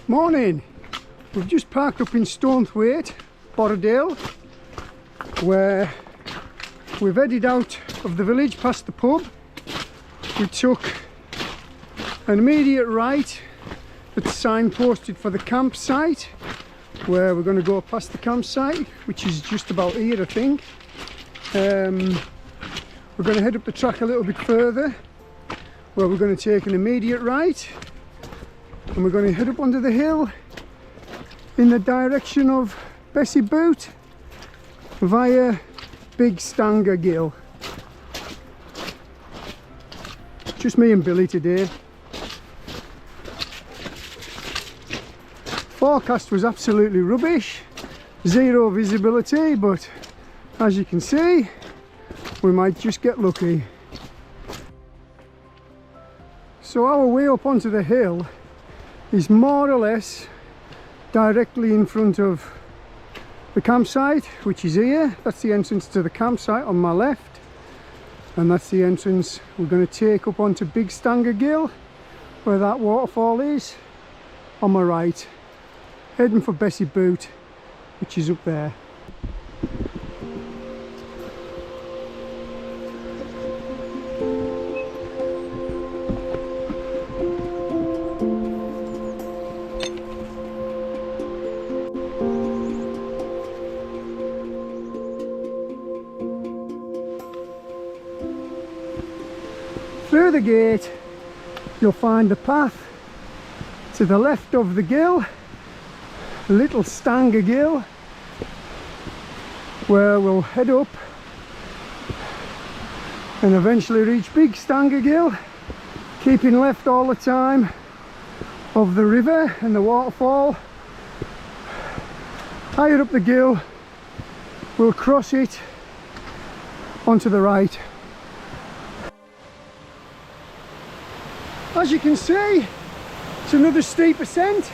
Morning! We've just parked up in Stonethwaite, Borrowdale, where we've headed out of the village past the pub. We took an immediate right that's signposted for the campsite, where we're going to go past the campsite, which is just about here, I think. We're going to head up the track a little bit further, where we're going to take an immediate right, and we're going to head up onto the hill in the direction of Bessyboot via Big Stanger Gill. Just me and Billy today. Forecast was absolutely rubbish, zero visibility, but as you can see, we might just get lucky. So our way up onto the hill is more or less directly in front of the campsite, which is here. That's the entrance to the campsite on my left, and that's the entrance we're going to take up onto Big Stanger Gill, where that waterfall is, on my right, heading for Bessyboot, which is up there. Through the gate you'll find the path to the left of the gill, Little Stanger Gill, where we'll head up and eventually reach Big Stanger Gill, keeping left all the time of the river and the waterfall. Higher up the gill we'll cross it onto the right. As you can see, it's another steep ascent.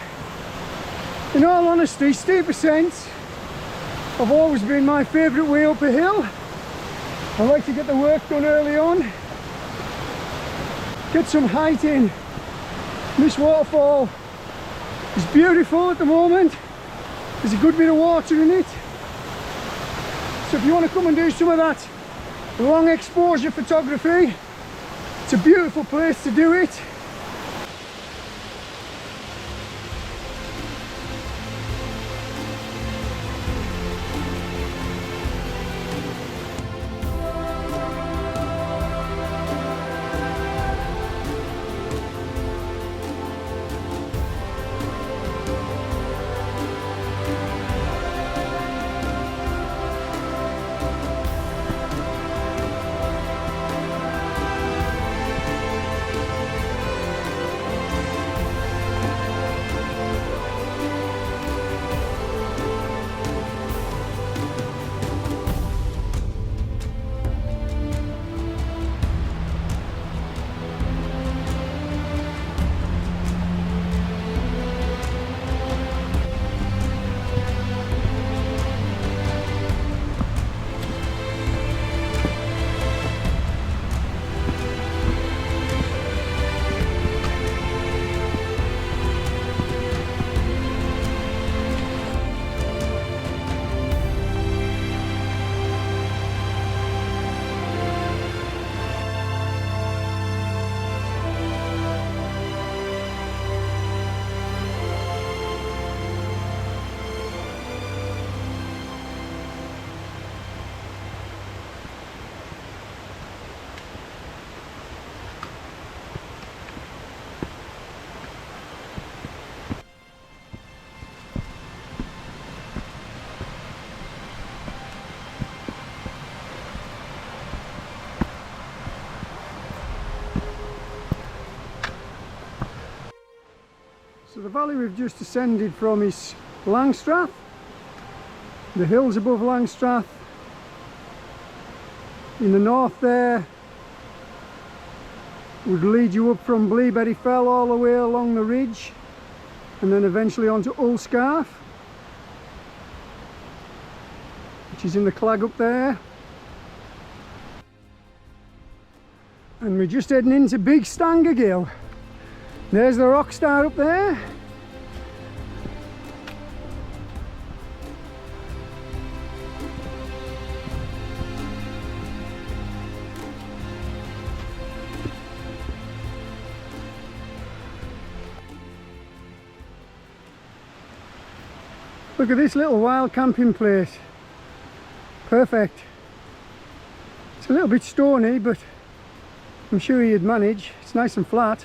In all honesty, steep ascents have always been my favourite way up a hill. I like to get the work done early on, get some height in. This waterfall is beautiful at the moment. There's a good bit of water in it. So if you want to come and do some of that long exposure photography, it's a beautiful place to do it. So the valley we've just ascended from is Langstrath. The hills above Langstrath. In the north there would lead you up from Rosthwaite Fell all the way along the ridge and then eventually onto Ulscarf, which is in the clag up there. And we're just heading into Big Stanger Gill. There's the rock star up there. Look at this little wild camping place. Perfect. It's a little bit stony, but I'm sure you'd manage. It's nice and flat.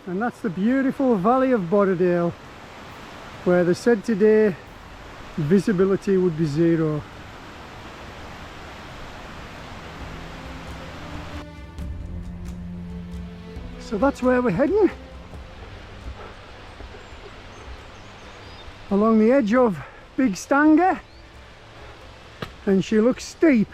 And that's the beautiful valley of Borrowdale, where they said today visibility would be zero. So that's where we're heading, along the edge of Big Stanger, and she looks steep.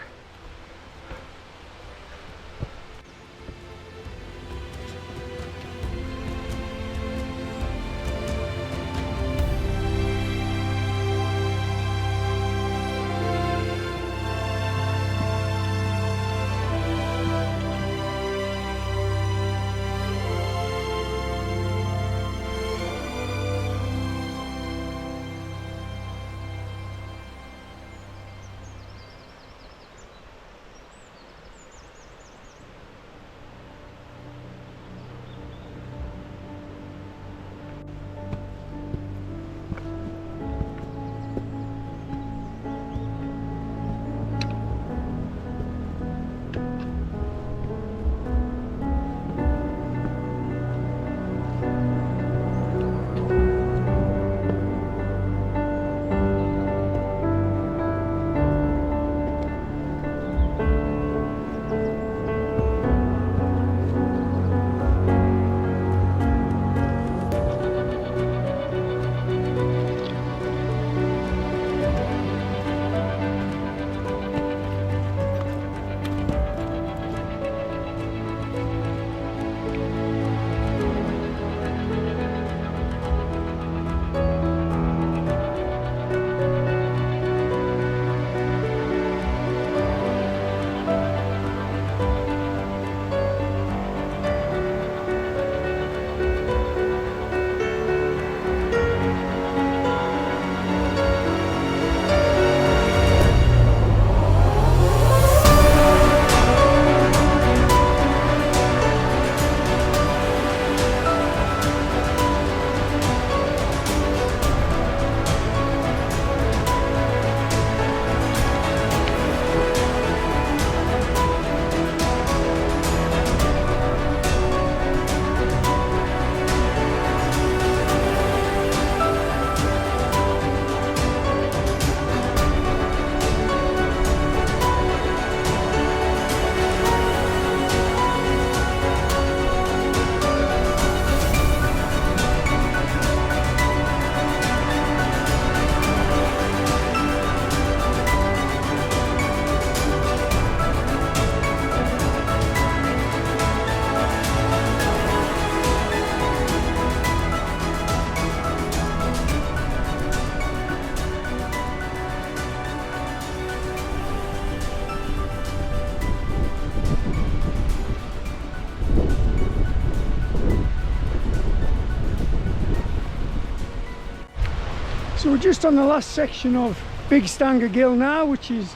So we're just on the last section of Big Stanger Gill now, which is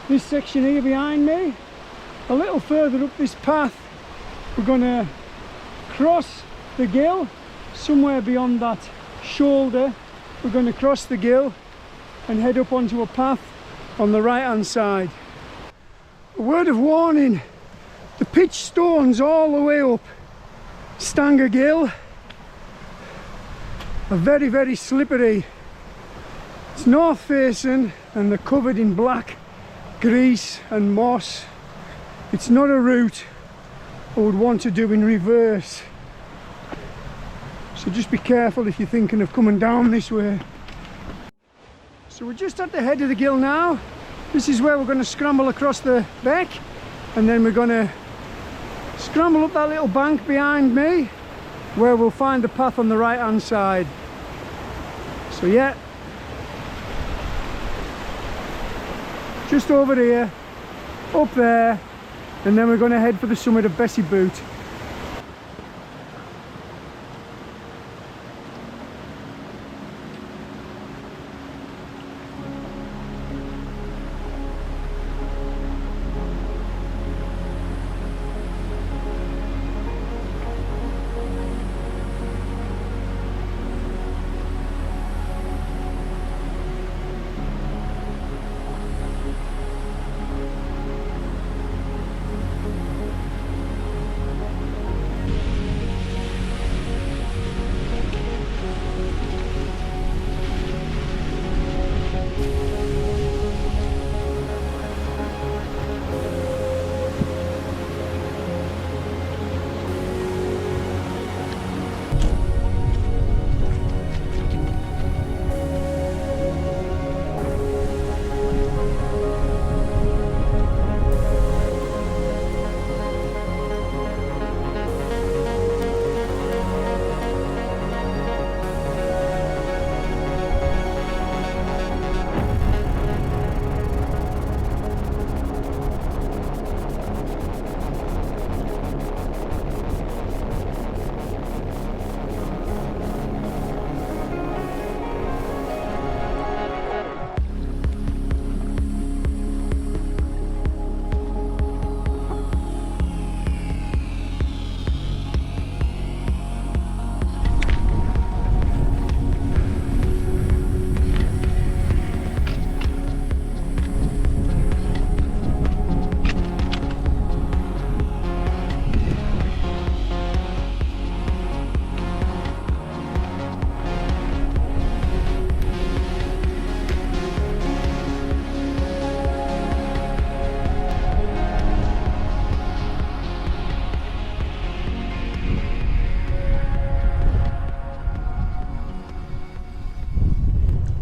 this section here behind me. A little further up this path we're going to cross the gill. Somewhere beyond that shoulder we're going to cross the gill and head up onto a path on the right hand side. A word of warning, the pitch stones all the way up Stanger Gill are very, very slippery It's north facing and they're covered in black grease and moss. It's not a route I would want to do in reverse, so just be careful if you're thinking of coming down this way. So we're just at the head of the gill now. This is where we're going to scramble across the beck, and then we're going to scramble up that little bank behind me where we'll find the path on the right hand side. So yeah, just over here, up there, and then we're going to head for the summit of Bessyboot.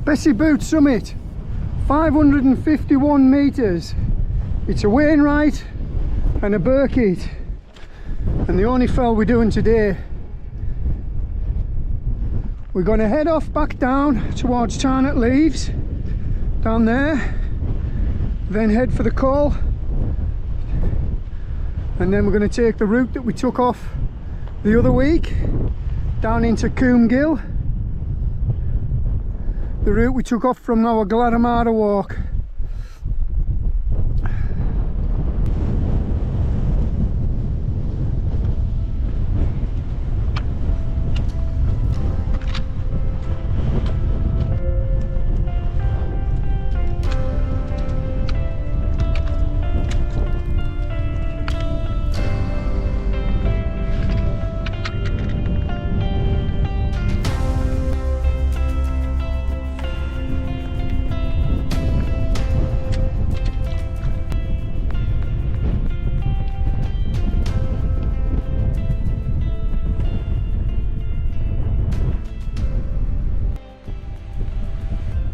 Bessyboot summit, 551 metres. It's a Wainwright and a Burkitt, and the only fell we're doing today. We're going to head off back down towards Tarnat Leaves, down there, then head for the call, and then we're going to take the route that we took off the other week down into Coomb Gill, the route we took off from our Glaramara walk.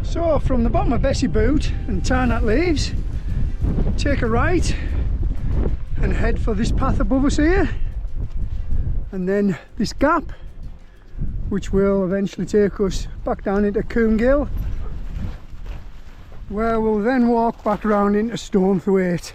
So from the bottom of Bessyboot and Tarnat Leaves, take a right and head for this path above us here, and then this gap which will eventually take us back down into Coomb Gill, where we'll then walk back round into Stonethwaite.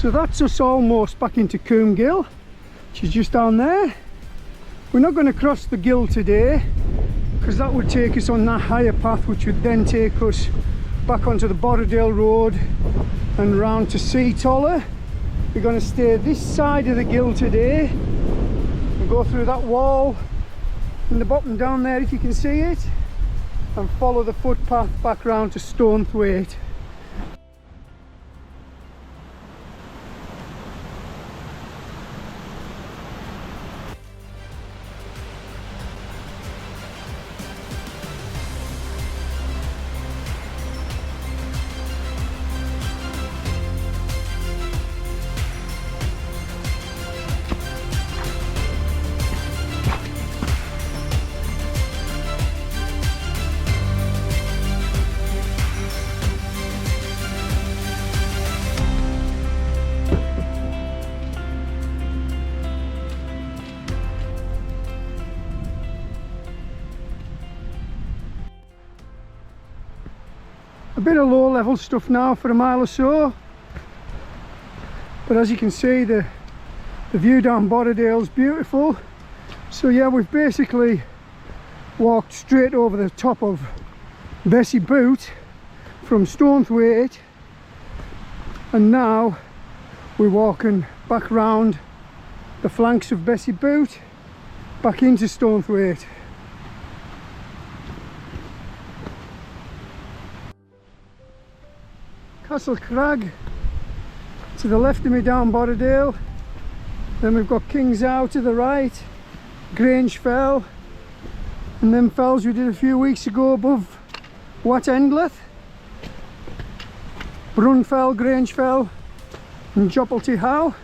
So that's us almost back into Coomb Gill, which is just down there. We're not going to cross the gill today because that would take us on that higher path, which would then take us back onto the Borrowdale road and round to Seatoller. We're going to stay this side of the gill today and go through that wall in the bottom down there, if you can see it, and follow the footpath back round to Stonethwaite. A bit of low level stuff now for a mile or so, but as you can see the view down Borrowdale is beautiful. So yeah, we've basically walked straight over the top of Bessyboot from Stonethwaite, and now we're walking back round the flanks of Bessyboot back into Stonethwaite. Castle Crag to the left of me down Borrowdale, then we've got King's Howe to the right, Grange Fell, and them fells we did a few weeks ago above Wat Endleth, Brun Fell, Grange Fell and Joplety Howe.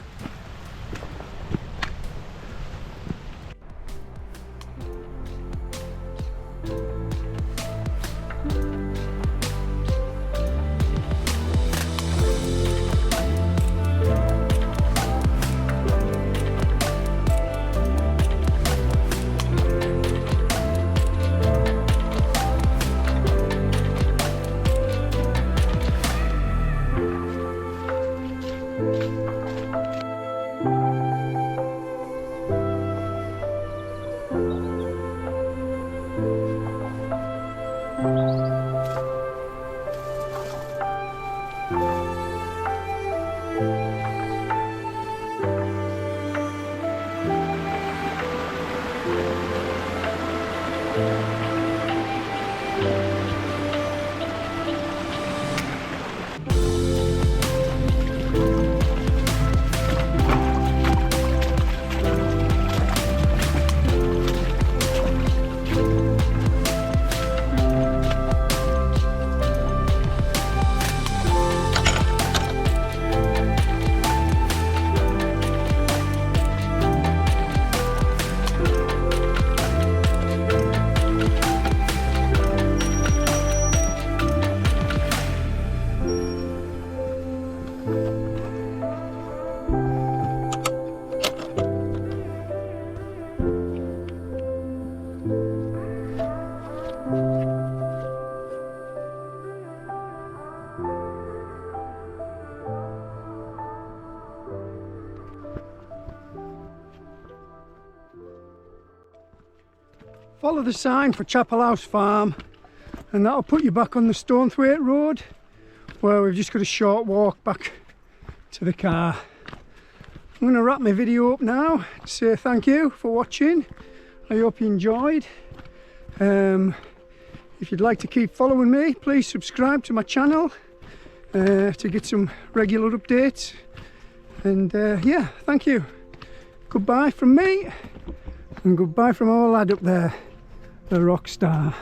Follow the sign for Chapel House Farm and that'll put you back on the Stonethwaite road, where we've just got a short walk back to the car. I'm going to wrap my video up now, say thank you for watching. I hope you enjoyed. If you'd like to keep following me, please subscribe to my channel to get some regular updates. And yeah, thank you. Goodbye from me and goodbye from our lad up there, the rock star.